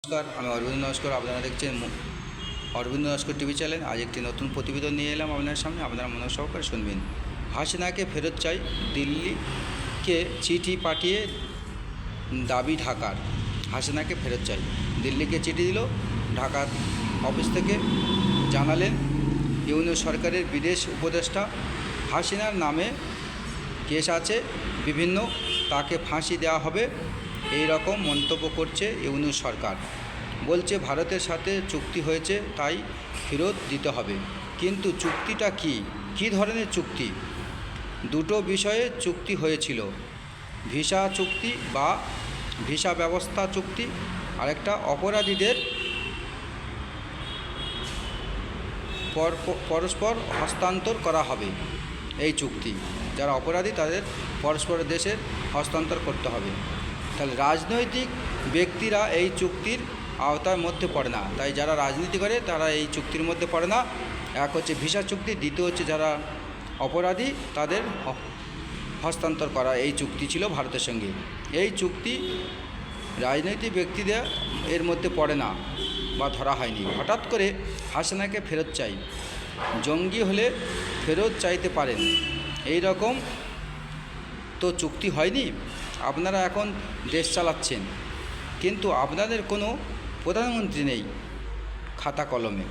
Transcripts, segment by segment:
নমস্কার, আমি অরবিন্দ নস্কর। আপনারা দেখছেন অরবিন্দ নস্কর টিভি চ্যানেল। আজ একটি নতুন প্রতিবেদন নিয়ে এলাম আপনার সামনে, আপনারা মনোযোগ সহকারে শুনবেন। হাসিনাকে ফেরত চাই, দিল্লিকে চিঠি পাঠিয়ে দাবি ঢাকার। হাসিনাকে ফেরত চাই, দিল্লিকে চিঠি দিল, ঢাকার অফিস থেকে জানালেন ইউনিয়ন সরকারের বিদেশ উপদেষ্টা হাসিনার নামে কেস আছে বিভিন্ন, তাকে ফাঁসি দেওয়া হবে, এই রকম মন্তব্য করছে ইউনিয়ন সরকার। বলছে ভারতের সাথে চুক্তি হয়েছে, তাই ফেরত দিতে হবে। কিন্তু চুক্তিটা কী ধরনের চুক্তি? দুটো বিষয়ে চুক্তি হয়েছিল, ভিসা চুক্তি বা ভিসা ব্যবস্থা চুক্তি, আরেকটা অপরাধীদের পরস্পর হস্তান্তর করা হবে। এই চুক্তি, যারা অপরাধী তাদের পরস্পর দেশের হস্তান্তর করতে হবে। তাহলে রাজনৈতিক ব্যক্তিরা এই চুক্তির আওতার মধ্যে পড়ে না, তাই যারা রাজনীতি করে তারা এই চুক্তির মধ্যে পড়ে না। এক হচ্ছে ভিসা চুক্তি, দ্বিতীয় হচ্ছে যারা অপরাধী তাদের হস্তান্তর করা, এই চুক্তি ছিল ভারতের সঙ্গে। এই চুক্তি রাজনৈতিক ব্যক্তিদের এর মধ্যে পড়ে না বা ধরা হয়নি। হঠাৎ করে হাসিনাকে ফেরত চাই, জঙ্গি হলে ফেরত চাইতে পারেন, এই রকম তো চুক্তি হয়নি। আপনারা এখন দেশ চালাচ্ছেন, কিন্তু আপনাদের কোনো প্রধানমন্ত্রী নেই খাতা কলমে।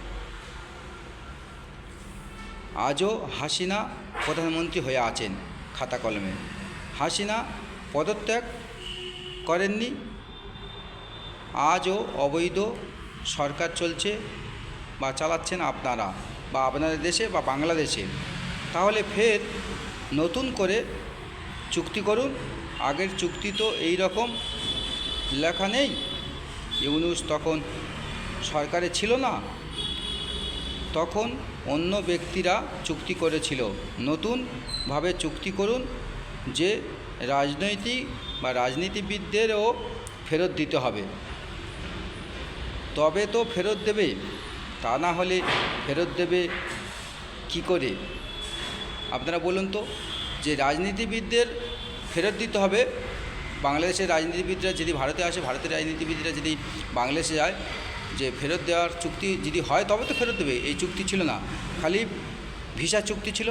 আজও হাসিনা প্রধানমন্ত্রী হয়ে আছেন খাতা কলমে। হাসিনা পদত্যাগ করেননি, আজও অবৈধ সরকার চলছে বা চালাচ্ছেন আপনারা বা আপনাদের দেশে বা বাংলাদেশে। তাহলে ফের নতুন করে চুক্তি করুন। আগের চুক্তি তো এই রকম লেখা নেই। ইউনূস তখন সরকারে ছিল না, তখন অন্য ব্যক্তিরা চুক্তি করেছিল। নতুনভাবে চুক্তি করুন যে রাজনৈতিক বা রাজনীতিবিদদেরও ফেরত দিতে হবে, তবে তো ফেরত দেবে। তা না হলে ফেরত দেবে কি করে? আপনারা বলুন তো, যে রাজনীতিবিদদের ফেরত দিতে হবে। বাংলাদেশের রাজনীতিবিদরা যদি ভারতে আসে, ভারতের রাজনীতিবিদরা যদি বাংলাদেশে যায়, যে ফেরত দেওয়ার চুক্তি যদি হয় তবে তো ফেরত দেবে। এই চুক্তি ছিল না, খালি ভিসা চুক্তি ছিল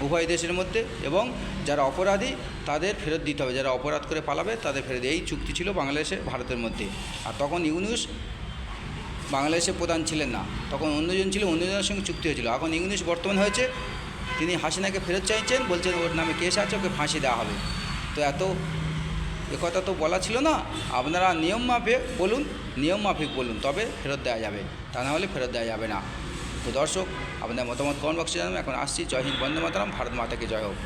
উভয় দেশের মধ্যে, এবং যারা অপরাধী তাদের ফেরত দিতে হবে, যারা অপরাধ করে পালাবে তাদের ফেরত, এই চুক্তি ছিল বাংলাদেশে ভারতের মধ্যে। আর তখন ইউনূস বাংলাদেশে প্রধান ছিলেন না, তখন অন্যজন ছিল, অন্যজনের সঙ্গে চুক্তি হয়েছিল। এখন ইউনূস বর্তমান হয়েছে, তিনি হাসিনাকে ফেরত চাইছেন, বলছেন ওর নামে কেস আছে, ওকে ফাঁসি দেওয়া হবে। তো একথা তো বলা ছিল না। আপনারা নিয়ম মাফিক বলুন, তবে ফেরত দেওয়া যাবে, তা না হলে ফেরত দেওয়া যাবে না। তো দর্শক, আপনাদের মতামত কমেন্ট বক্সে জানাবেন। এখন আসছি। জয় হিন্দ, বন্দে মাতরম, ভারত মাতাকে জয় হোক।